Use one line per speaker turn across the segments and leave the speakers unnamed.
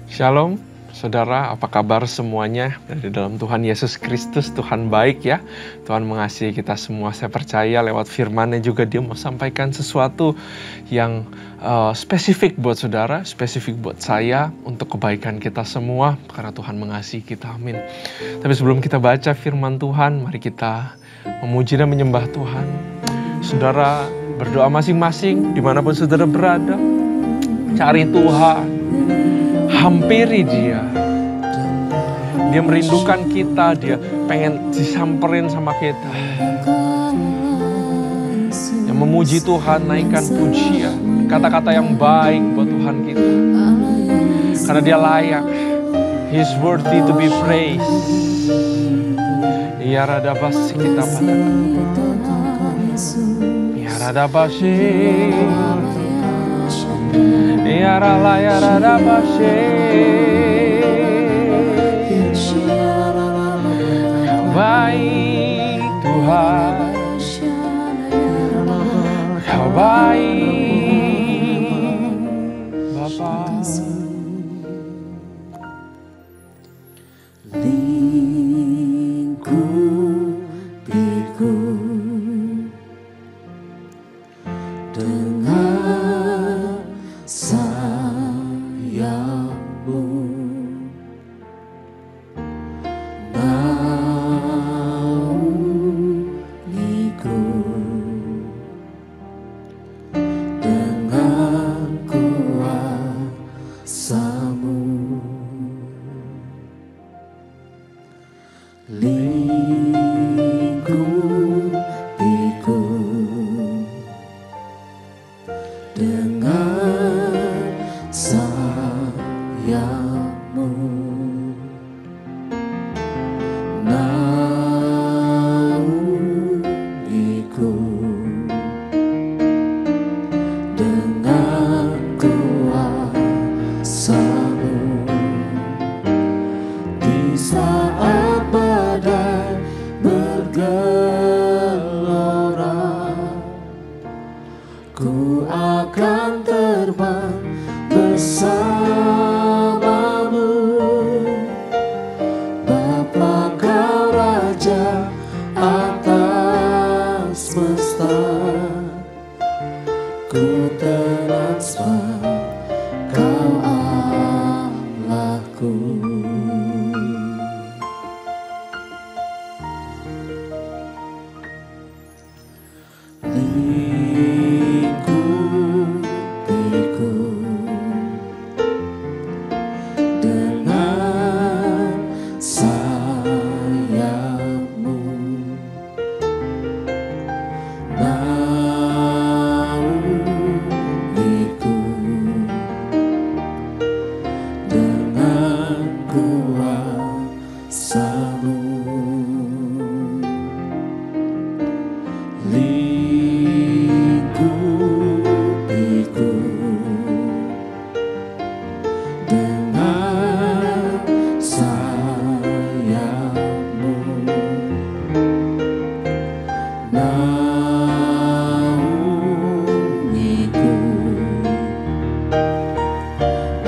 Shalom, saudara, apa kabar semuanya? Dari dalam Tuhan Yesus Kristus, Tuhan baik ya. Tuhan mengasihi kita semua. Saya percaya lewat firman-Nya juga Dia mau sampaikan sesuatu yang spesifik buat saudara, spesifik buat saya, untuk kebaikan kita semua, karena Tuhan mengasihi kita, amin. Tapi sebelum kita baca firman Tuhan, mari kita memuji dan menyembah Tuhan. Saudara berdoa masing-masing, dimanapun saudara berada, cari Tuhan. Hampiri Dia. Dia merindukan kita, Dia pengen disamperin sama kita. Yang memuji Tuhan, naikkan pujian, kata-kata yang baik buat Tuhan kita. Karena Dia layak. He's worthy to be praised. Ya radabasi kita pada. Ya radabasi. Ya rala ya radabasi. Baik Tuhan, Kau baik Bapa.
Lingkupiku dengan sayapmu, naungiku dengan kuasa-Mu. Lingkupiku dengan sayapmu, naungiku dengan kuasa-Mu. Di saat badai bergelora, ku akan terbang bersamamu. Bapa, Kau Raja atas semesta, ku tenang sebab Kau Allahku. Lingkupiku dengan sayapmu, naungiku dengan kuasa-Mu. Lingkupiku dengan sayapmu, naungiku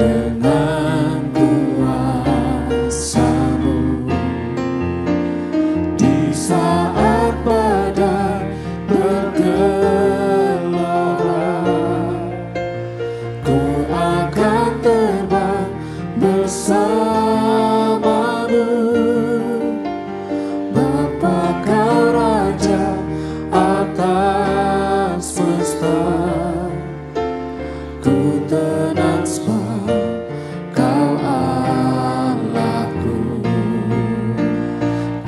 dengan kuasa-Mu. Di saat badai bergelora, ku akan terbang bersamamu. Bapa, Kau Raja atas semesta, ku tenang sebab Kau Allahku.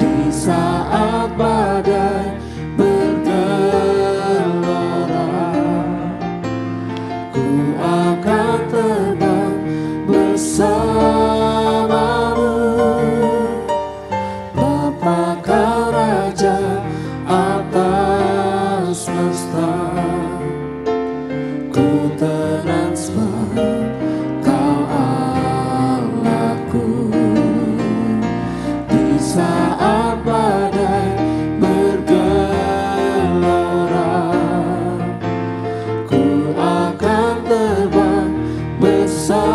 Di saat badai bergelora, ku akan terbang bersamamu. Bapa, Kau Raja atas semesta, ku tenang sebab Kau Allahku. Di saat badai bergelora, ku akan terbang bersamamu.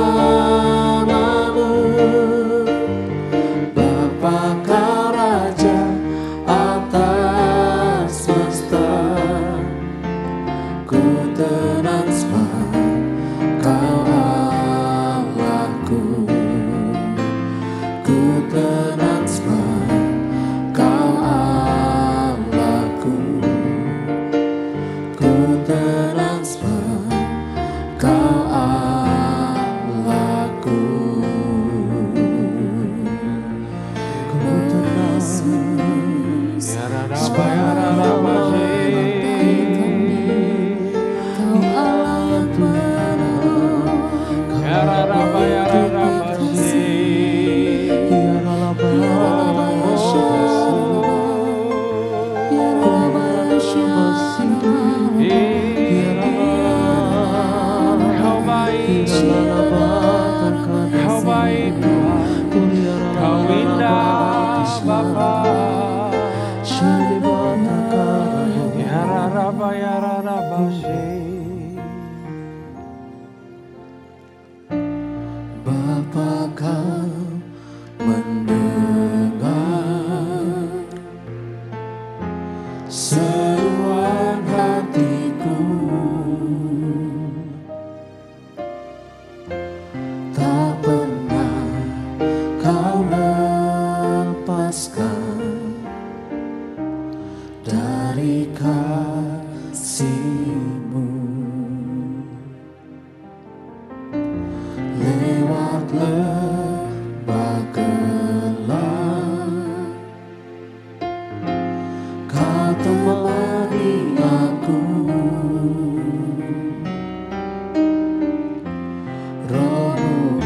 Roh-Mu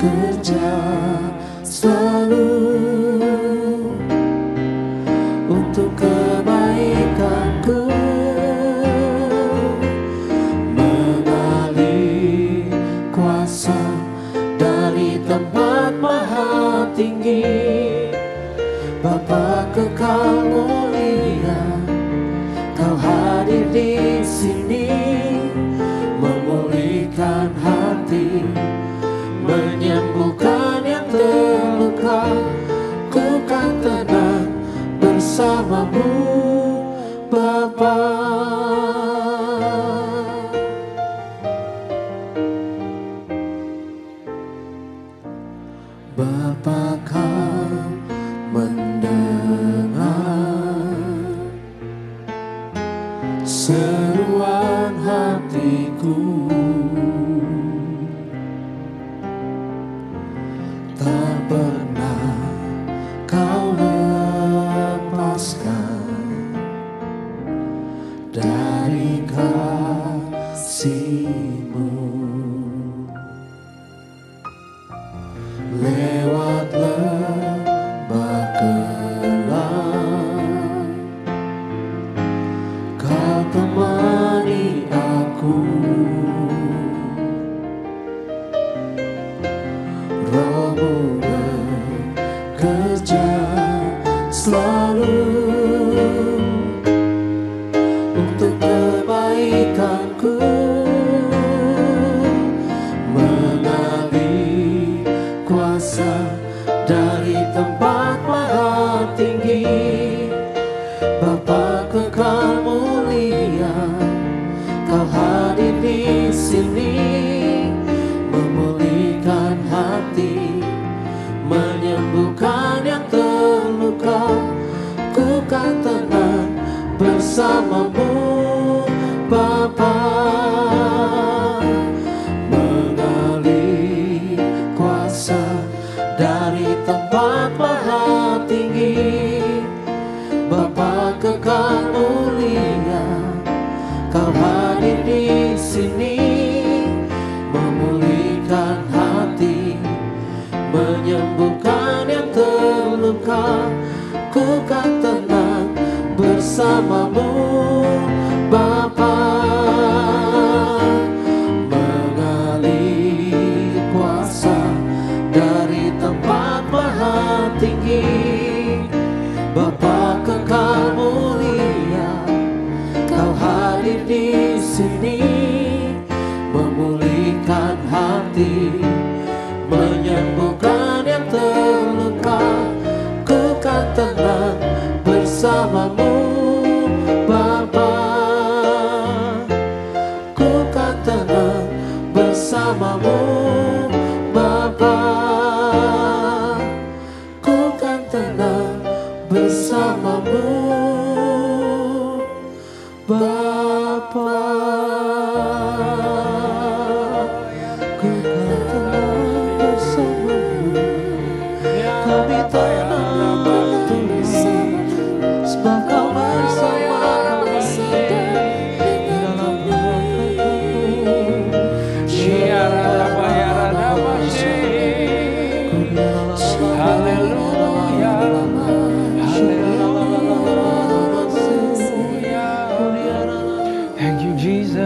bekerja selalu untuk kebaikanku, mengalir kuasa dari tempat maha tinggi. Bapa kekal mulia, Kau hadir di sini, memulihkan hati, menyembuhkan yang terluka. Ku kan tenang bersamamu, Bapa. Bapa, Kau mendengar seruan hatiku, tak pernah Kau lepaskan dari kasih-Mu. Lewat lembah gelap, Kau temani aku. Roh-Mu bekerja selalu untuk kebaikanku, mengalir kuasa dari tempat maha tinggi. Bapa kekal mulia, Kau hadir di sini, memulihkan hati, menyembuhkan yang terluka. Ku kan tenang bersamamu, Bapa. Mengalir kuasa dari tempat maha tinggi. Bapa kekal mulia, Kau hadir di sini, memulihkan hati, menyembuhkan yang terluka. Ku kan tenang bersamamu, Bapa. Mengalir kuasa dari tempat maha tinggi. Bapa kekal mulia, Kau hadir di sini, memulihkan hati, menyembuhkan yang terluka. Ku kan tenang bersamamu, Bapa. Ku kan tenang bersamamu, Bapa. Ku kan tenang bersamamu, Bapa. Ku kan tenang bersamamu, kami tenang bersamamu, sebab Kau bersama kami dalam
Haleluya, thank you Jesus.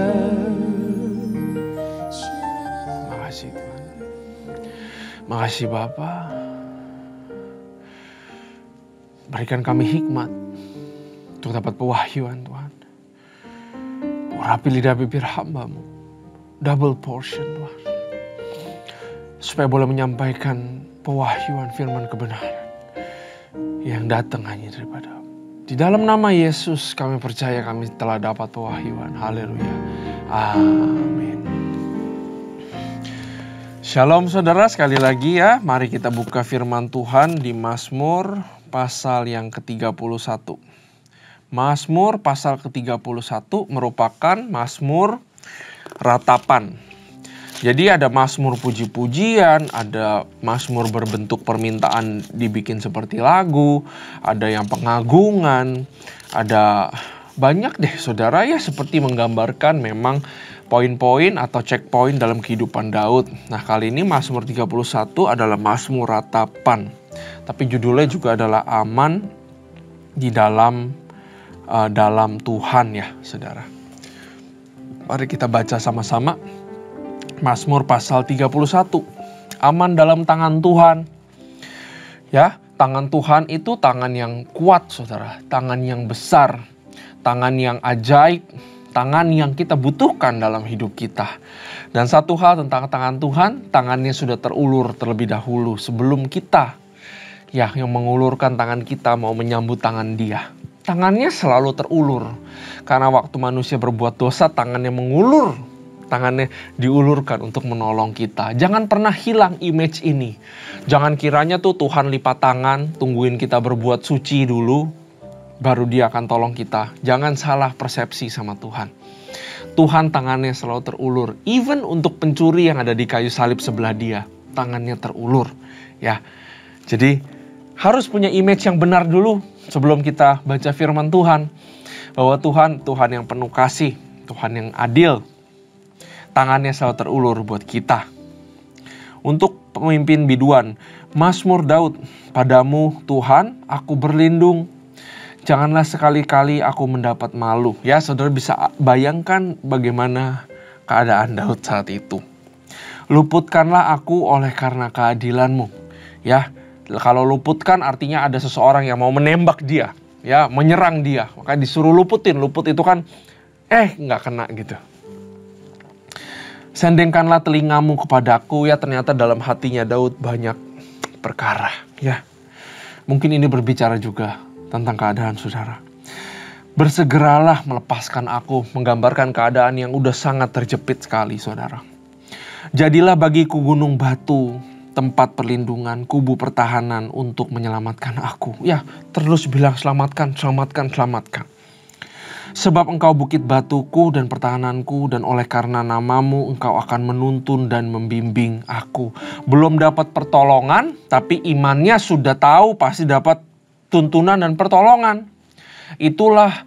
Makasih Tuhan, makasih Bapa. Berikan kami hikmat untuk dapat pewahyuan Tuhan. Urapi lidah bibir hamba-Mu, double portion Tuhan, supaya boleh menyampaikan pewahyuan firman kebenaran yang datang hanya daripada. Di dalam nama Yesus kami percaya kami telah dapat pewahyuan. Haleluya. Amin. Shalom saudara, sekali lagi ya, mari kita buka firman Tuhan di Mazmur pasal yang ke-31. Mazmur pasal ke-31 merupakan Mazmur ratapan. Jadi ada Mazmur puji-pujian, ada Mazmur berbentuk permintaan dibikin seperti lagu, ada yang pengagungan, ada banyak deh saudara ya, seperti menggambarkan memang poin-poin atau checkpoint dalam kehidupan Daud. Nah, kali ini Mazmur 31 adalah Mazmur ratapan. Tapi judulnya juga adalah aman di dalam Tuhan ya, saudara. Mari kita baca sama-sama. Mazmur pasal 31. Aman dalam tangan Tuhan. Ya, tangan Tuhan itu tangan yang kuat, saudara. Tangan yang besar. Tangan yang ajaib. Tangan yang kita butuhkan dalam hidup kita. Dan satu hal tentang tangan Tuhan, tangannya sudah terulur terlebih dahulu sebelum kita ya yang mengulurkan tangan kita mau menyambut tangan Dia. Tangannya selalu terulur. Karena waktu manusia berbuat dosa, tangannya mengulur. Tangannya diulurkan untuk menolong kita. Jangan pernah hilang image ini. Jangan kiranya tuh Tuhan lipat tangan, tungguin kita berbuat suci dulu, baru Dia akan tolong kita. Jangan salah persepsi sama Tuhan. Tuhan tangannya selalu terulur. Even untuk pencuri yang ada di kayu salib sebelah Dia, tangannya terulur. Ya, jadi harus punya image yang benar dulu sebelum kita baca firman Tuhan. Bahwa Tuhan yang penuh kasih, Tuhan yang adil. Tangannya selalu terulur buat kita. Untuk pemimpin biduan, Mazmur Daud, padamu Tuhan aku berlindung. Janganlah sekali-kali aku mendapat malu. Ya, saudara bisa bayangkan bagaimana keadaan Daud saat itu. Luputkanlah aku oleh karena keadilan-Mu. Ya, kalau luputkan artinya ada seseorang yang mau menembak dia. Ya, menyerang dia. Maka disuruh luputin. Luput itu kan, nggak kena gitu. Sendengkanlah telingamu kepadaku. Ya, ternyata dalam hatinya Daud banyak perkara. Ya, mungkin ini berbicara juga tentang keadaan saudara. Bersegeralah melepaskan aku. Menggambarkan keadaan yang udah sangat terjepit sekali saudara. Jadilah bagiku gunung batu, tempat perlindungan, kubu pertahanan untuk menyelamatkan aku. Ya, terus bilang selamatkan, selamatkan, selamatkan. Sebab engkau bukit batuku dan pertahananku, dan oleh karena namamu engkau akan menuntun dan membimbing aku. Belum dapat pertolongan, tapi imannya sudah tahu pasti dapat tuntunan dan pertolongan. Itulah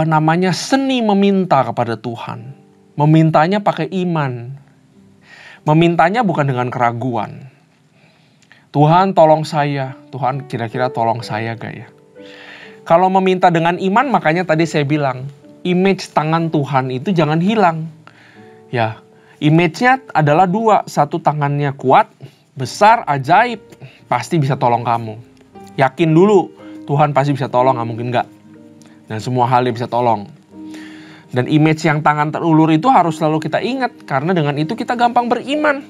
namanya seni meminta kepada Tuhan. Memintanya pakai iman. Memintanya bukan dengan keraguan. Tuhan tolong saya. Tuhan kira-kira tolong saya gak ya? Kalau meminta dengan iman, makanya tadi saya bilang, image tangan Tuhan itu jangan hilang. Ya, image-nya adalah dua. Satu, tangannya kuat, besar, ajaib, pasti bisa tolong kamu. Yakin dulu, Tuhan pasti bisa tolong, gak mungkin gak. Dan semua hal Dia bisa tolong. Dan image yang tangan terulur itu harus selalu kita ingat. Karena dengan itu kita gampang beriman.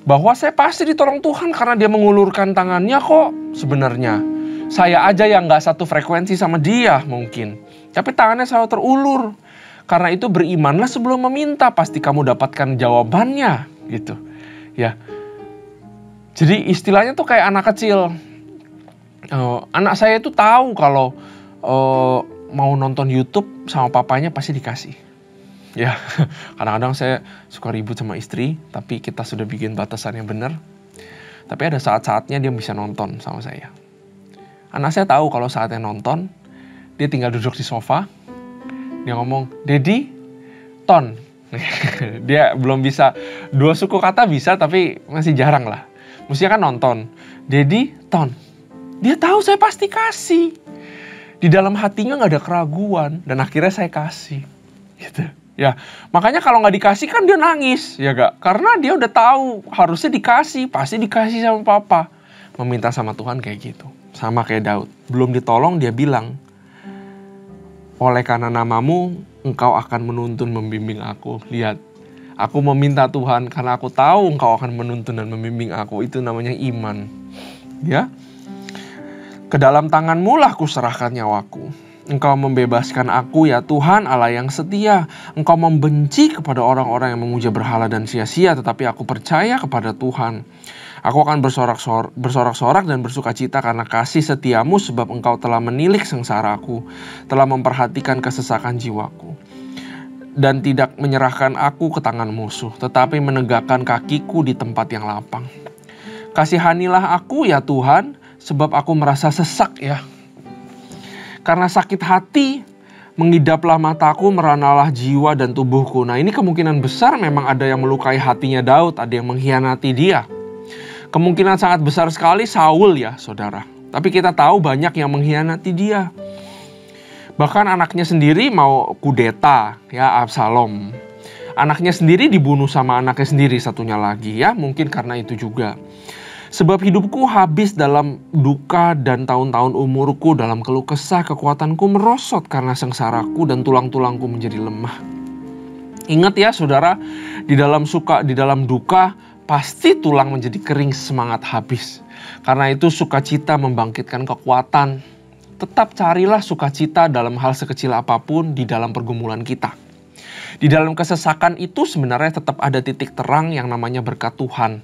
Bahwa saya pasti ditolong Tuhan karena Dia mengulurkan tangannya kok sebenarnya. Saya aja yang gak satu frekuensi sama Dia mungkin. Tapi tangannya selalu terulur. Karena itu berimanlah sebelum meminta. Pasti kamu dapatkan jawabannya gitu. Ya. Jadi istilahnya tuh kayak anak kecil. Anak saya itu tahu kalau mau nonton YouTube sama papanya pasti dikasih. Ya, kadang-kadang saya suka ribut sama istri. Tapi kita sudah bikin batasan yang benar. Tapi ada saat-saatnya dia bisa nonton sama saya. Anak saya tahu kalau saatnya nonton, dia tinggal duduk di sofa, dia ngomong, Daddy, ton. Dia belum bisa, 2 suku kata bisa tapi masih jarang lah. Mestinya kan nonton, Daddy, ton. Dia tahu saya pasti kasih. Di dalam hatinya gak ada keraguan, dan akhirnya saya kasih. Gitu. Ya, makanya kalau gak dikasih kan dia nangis, ya gak? Karena dia udah tahu harusnya dikasih, pasti dikasih sama papa. Meminta sama Tuhan kayak gitu. Sama kayak Daud. Belum ditolong dia bilang, oleh karena namamu engkau akan menuntun membimbing aku. Lihat, aku meminta Tuhan karena aku tahu engkau akan menuntun dan membimbing aku. Itu namanya iman. Ya. Ke dalam tanganmu lah kuserahkan nyawaku. Engkau membebaskan aku ya Tuhan Allah yang setia. Engkau membenci kepada orang-orang yang memuja berhala dan sia-sia. Tetapi aku percaya kepada Tuhan. Aku akan bersorak-sorak dan bersukacita karena kasih setiamu, sebab engkau telah menilik sengsaraku, telah memperhatikan kesesakan jiwaku, dan tidak menyerahkan aku ke tangan musuh, tetapi menegakkan kakiku di tempat yang lapang. Kasihanilah aku ya Tuhan, sebab aku merasa sesak ya. Karena sakit hati, Mengidaplah mataku, meranalah jiwa dan tubuhku. Nah, ini kemungkinan besar memang ada yang melukai hatinya Daud, ada yang mengkhianati dia. Kemungkinan sangat besar sekali Saul ya, saudara. Tapi kita tahu banyak yang mengkhianati dia. Bahkan anaknya sendiri mau kudeta, ya, Absalom. Anaknya sendiri dibunuh sama anaknya sendiri satunya lagi, ya, mungkin karena itu juga. Sebab hidupku habis dalam duka dan tahun-tahun umurku dalam keluh kesah, kekuatanku merosot karena sengsaraku dan tulang-tulangku menjadi lemah. Ingat ya saudara, di dalam duka pasti tulang menjadi kering, semangat habis. Karena itu sukacita membangkitkan kekuatan. Tetap carilah sukacita dalam hal sekecil apapun di dalam pergumulan kita. Di dalam kesesakan itu sebenarnya tetap ada titik terang yang namanya berkat Tuhan,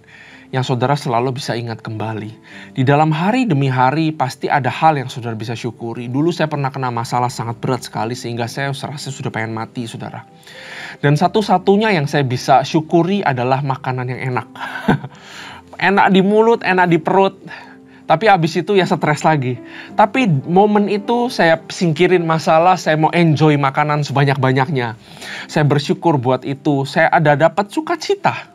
yang saudara selalu bisa ingat kembali. Di dalam hari demi hari pasti ada hal yang saudara bisa syukuri. Dulu saya pernah kena masalah sangat berat sekali sehingga saya serasa sudah pengen mati, saudara. Dan satu-satunya yang saya bisa syukuri adalah makanan yang enak. Enak di mulut, enak di perut. Tapi abis itu ya stres lagi. Tapi momen itu saya singkirin masalah, saya mau enjoy makanan sebanyak-banyaknya. Saya bersyukur buat itu. Saya ada dapat sukacita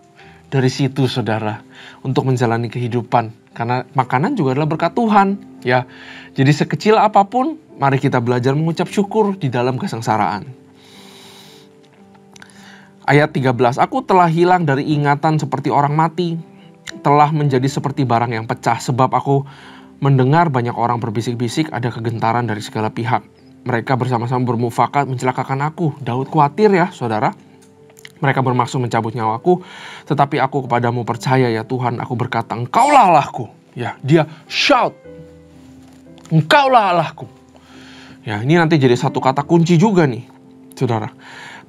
dari situ, saudara, untuk menjalani kehidupan. Karena makanan juga adalah berkat Tuhan, ya. Jadi sekecil apapun, mari kita belajar mengucap syukur di dalam kesengsaraan. Ayat 13, aku telah hilang dari ingatan seperti orang mati, telah menjadi seperti barang yang pecah, sebab aku mendengar banyak orang berbisik-bisik, ada kegentaran dari segala pihak. Mereka bersama-sama bermufakat mencelakakan aku. Daud khawatir ya, saudara. Mereka bermaksud mencabut nyawaku, tetapi aku kepadamu percaya ya Tuhan. Aku berkata, Engkaulah Allahku. Ya, dia shout, Engkaulah Allahku. Ya, ini nanti jadi satu kata kunci juga nih, saudara.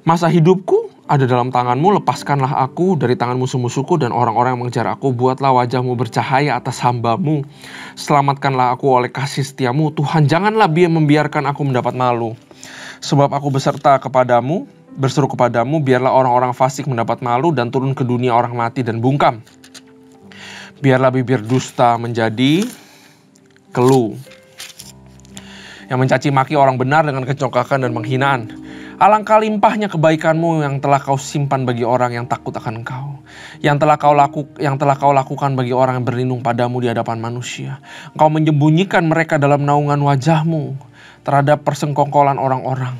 Masa hidupku ada dalam tanganmu, lepaskanlah aku dari tangan musuh-musuhku dan orang-orang yang mengejar aku. Buatlah wajahmu bercahaya atas hambamu. Selamatkanlah aku oleh kasih setiamu. Tuhan, janganlah membiarkan aku mendapat malu. Sebab aku berseru kepadamu, biarlah orang-orang fasik mendapat malu dan turun ke dunia orang mati dan bungkam. Biarlah bibir dusta menjadi keluh, yang mencaci maki orang benar dengan kecongkakan dan penghinaan. Alangkah limpahnya kebaikanmu yang telah kau simpan bagi orang yang takut akan Engkau, yang telah kau lakukan bagi orang yang berlindung padamu di hadapan manusia. Engkau menyembunyikan mereka dalam naungan wajahmu terhadap persengkongkolan orang-orang.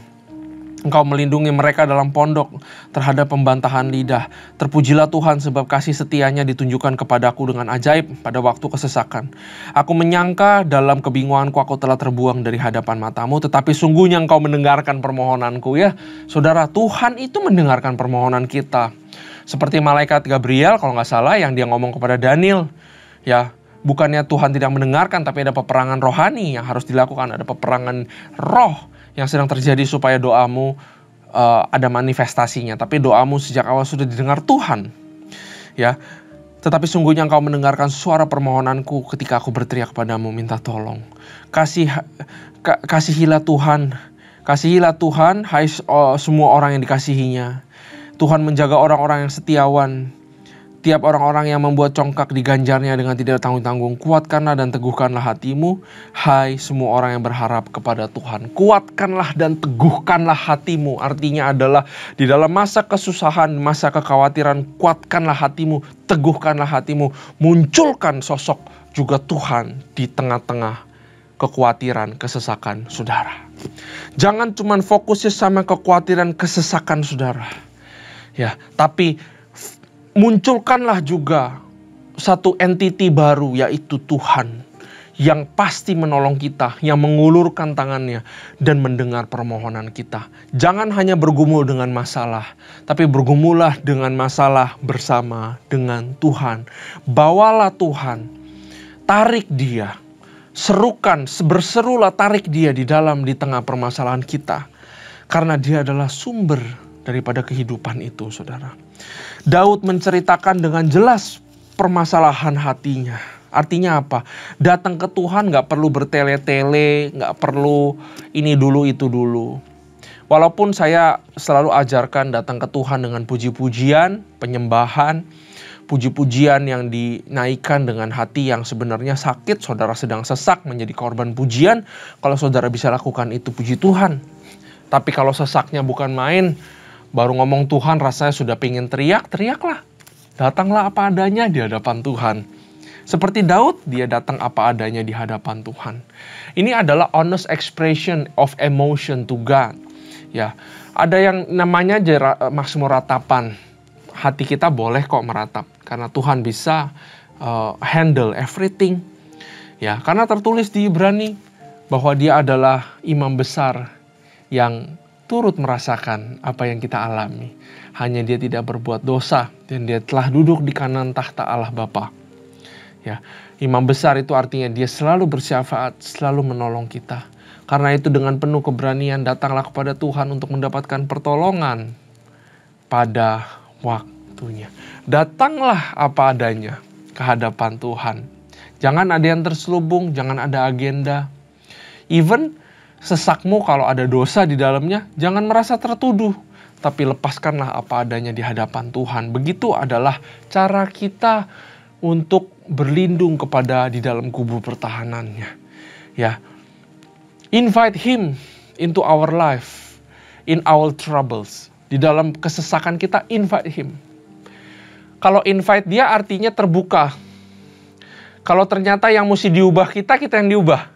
Engkau melindungi mereka dalam pondok terhadap pembantahan lidah. Terpujilah Tuhan sebab kasih setianya ditunjukkan kepadaku dengan ajaib pada waktu kesesakan. Aku menyangka dalam kebingunganku aku telah terbuang dari hadapan matamu, tetapi sungguhnya Engkau mendengarkan permohonanku. Ya, saudara, Tuhan itu mendengarkan permohonan kita. Seperti malaikat Gabriel kalau nggak salah yang dia ngomong kepada Daniel. Ya, bukannya Tuhan tidak mendengarkan, tapi ada peperangan rohani yang harus dilakukan. Ada peperangan roh yang sedang terjadi supaya doamu ada manifestasinya. Tapi doamu sejak awal sudah didengar Tuhan. Ya, tetapi sungguhnya Engkau mendengarkan suara permohonanku ketika aku berteriak kepadamu minta tolong. Kasihilah Tuhan, hai semua orang yang dikasihinya. Tuhan menjaga orang-orang yang setiawan. Tiap orang-orang yang membuat congkak diganjarnya dengan tidak tanggung-tanggung. Kuatkanlah dan teguhkanlah hatimu, hai semua orang yang berharap kepada Tuhan. Kuatkanlah dan teguhkanlah hatimu. Artinya adalah di dalam masa kesusahan, masa kekhawatiran, kuatkanlah hatimu, teguhkanlah hatimu. Munculkan sosok juga Tuhan di tengah-tengah kekhawatiran, kesesakan saudara. Jangan cuma fokusnya sama kekhawatiran, kesesakan saudara. Ya, tapi munculkanlah juga satu entiti baru, yaitu Tuhan yang pasti menolong kita, yang mengulurkan tangannya dan mendengar permohonan kita. Jangan hanya bergumul dengan masalah, tapi bergumullah dengan masalah bersama dengan Tuhan. Bawalah Tuhan, tarik dia, serukan, berserulah, tarik dia di tengah permasalahan kita. Karena dia adalah sumber daripada kehidupan itu, saudara. Daud menceritakan dengan jelas permasalahan hatinya. Artinya apa? Datang ke Tuhan gak perlu bertele-tele, gak perlu ini dulu itu dulu. Walaupun saya selalu ajarkan datang ke Tuhan dengan puji-pujian, penyembahan, puji-pujian yang dinaikkan dengan hati yang sebenarnya sakit. Saudara sedang sesak menjadi korban pujian. Kalau saudara bisa lakukan itu, puji Tuhan. Tapi kalau sesaknya bukan main, baru ngomong Tuhan rasanya sudah pingin teriak, teriaklah. Datanglah apa adanya di hadapan Tuhan. Seperti Daud, dia datang apa adanya di hadapan Tuhan. Ini adalah honest expression of emotion to God. Ya, ada yang namanya Mazmur ratapan. Hati kita boleh kok meratap, karena Tuhan bisa handle everything. Ya, karena tertulis di Ibrani bahwa Dia adalah imam besar yang turut merasakan apa yang kita alami. Hanya Dia tidak berbuat dosa dan Dia telah duduk di kanan tahta Allah Bapa. Ya, imam besar itu artinya Dia selalu bersyafaat, selalu menolong kita. Karena itu dengan penuh keberanian datanglah kepada Tuhan untuk mendapatkan pertolongan pada waktunya. Datanglah apa adanya ke hadapan Tuhan. Jangan ada yang terselubung, jangan ada agenda. Even sesakmu kalau ada dosa di dalamnya, jangan merasa tertuduh. Tapi lepaskanlah apa adanya di hadapan Tuhan. Begitu adalah cara kita untuk berlindung kepada di dalam kubu pertahanannya. Ya, invite Him into our life, in our troubles. Di dalam kesesakan kita, invite Him. Kalau invite Dia artinya terbuka. Kalau ternyata yang mesti diubah kita yang diubah.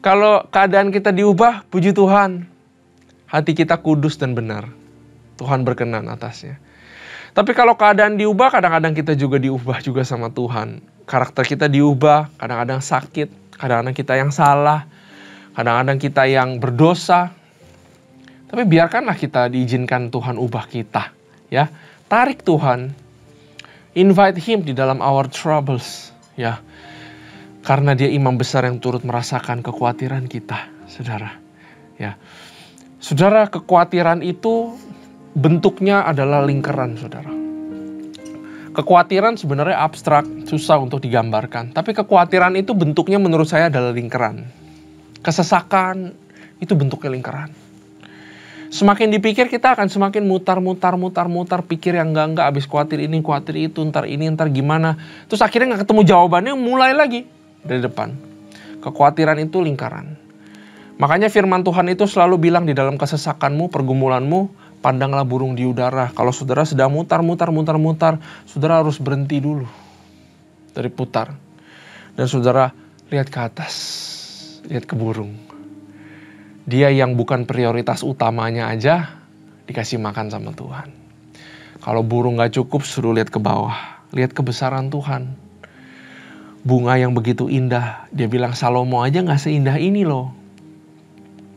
Kalau keadaan kita diubah, puji Tuhan. Hati kita kudus dan benar. Tuhan berkenan atasnya. Tapi kalau keadaan diubah, kadang-kadang kita juga diubah juga sama Tuhan. Karakter kita diubah, kadang-kadang sakit, kadang-kadang kita yang salah, kadang-kadang kita yang berdosa. Tapi biarkanlah kita diizinkan Tuhan ubah kita. Ya, tarik Tuhan. Invite Him di dalam our troubles. Ya, karena Dia imam besar yang turut merasakan kekhawatiran kita, saudara. Ya, saudara, kekhawatiran itu bentuknya adalah lingkaran, saudara. Kekhawatiran sebenarnya abstrak, susah untuk digambarkan. Tapi kekhawatiran itu bentuknya menurut saya adalah lingkaran. Kesesakan itu bentuknya lingkaran. Semakin dipikir kita akan semakin mutar, pikir yang enggak, habis khawatir ini, khawatir itu, ntar ini, ntar gimana. Terus akhirnya nggak ketemu jawabannya, mulai lagi dari depan. Kekhawatiran itu lingkaran. Makanya firman Tuhan itu selalu bilang di dalam kesesakanmu, pergumulanmu, pandanglah burung di udara. Kalau saudara sedang mutar, saudara harus berhenti dulu dari putar. Dan saudara lihat ke atas, lihat ke burung. Dia yang bukan prioritas utamanya aja dikasih makan sama Tuhan. Kalau burung gak cukup, suruh lihat ke bawah. Lihat kebesaran Tuhan. Bunga yang begitu indah. Dia bilang, Salomo aja gak seindah ini loh.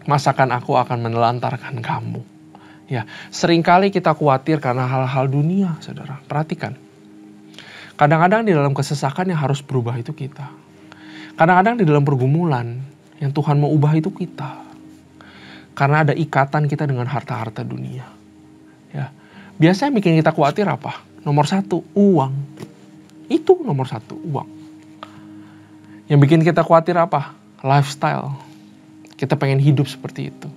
Masakan aku akan menelantarkan kamu. Ya, seringkali kita khawatir karena hal-hal dunia, saudara. Perhatikan. Kadang-kadang di dalam kesesakan yang harus berubah itu kita. Kadang-kadang di dalam pergumulan yang Tuhan mau ubah itu kita. Karena ada ikatan kita dengan harta-harta dunia. Ya, biasanya bikin kita khawatir apa? Nomor satu, uang. Itu nomor satu, uang. Yang bikin kita khawatir apa? Lifestyle. Kita pengen hidup seperti itu.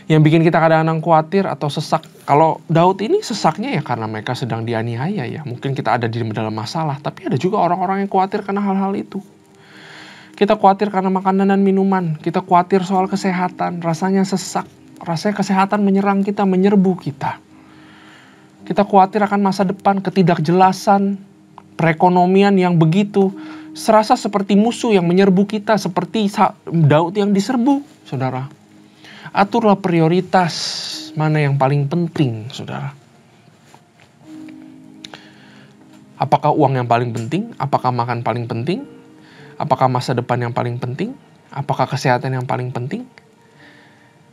Yang bikin kita kadang-kadang khawatir atau sesak. Kalau Daud ini sesaknya ya karena mereka sedang dianiaya ya. Mungkin kita ada di dalam masalah. Tapi ada juga orang-orang yang khawatir karena hal-hal itu. Kita khawatir karena makanan dan minuman. Kita khawatir soal kesehatan. Rasanya sesak. Rasanya kesehatan menyerang kita, menyerbu kita. Kita khawatir akan masa depan, ketidakjelasan, perekonomian yang begitu. Serasa seperti musuh yang menyerbu kita. Seperti Daud yang diserbu, saudara. Aturlah prioritas mana yang paling penting, saudara. Apakah uang yang paling penting? Apakah makan paling penting? Apakah masa depan yang paling penting? Apakah kesehatan yang paling penting?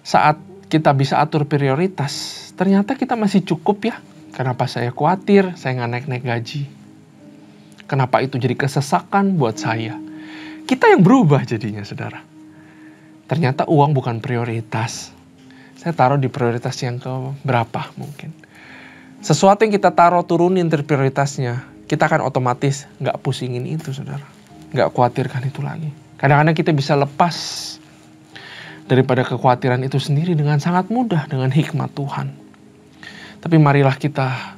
Saat kita bisa atur prioritas, ternyata kita masih cukup ya. Kenapa saya khawatir, saya nggak naik-naik gaji? Kenapa itu jadi kesesakan buat saya? Kita yang berubah jadinya, saudara. Ternyata uang bukan prioritas. Saya taruh di prioritas yang ke berapa mungkin. Sesuatu yang kita taruh turunin dari prioritasnya, kita akan otomatis nggak pusingin itu, saudara. Nggak khawatirkan itu lagi. Kadang-kadang kita bisa lepas daripada kekhawatiran itu sendiri dengan sangat mudah dengan hikmat Tuhan. Tapi marilah kita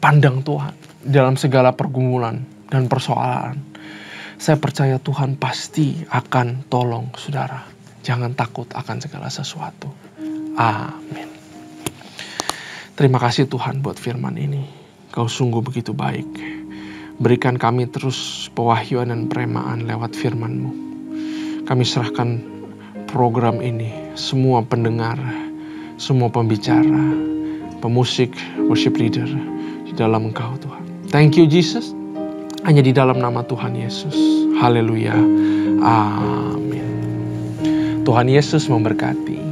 pandang Tuhan dalam segala pergumulan dan persoalan. Saya percaya Tuhan pasti akan tolong saudara. Jangan takut akan segala sesuatu. Amin. Terima kasih Tuhan buat firman ini. Kau sungguh begitu baik. Berikan kami terus pewahyuan dan peremaan lewat firman-Mu. Kami serahkan program ini, semua pendengar, semua pembicara, pemusik, worship leader, di dalam Engkau Tuhan. Thank you Jesus. Hanya di dalam nama Tuhan Yesus. Haleluya. Amin. Tuhan Yesus memberkati.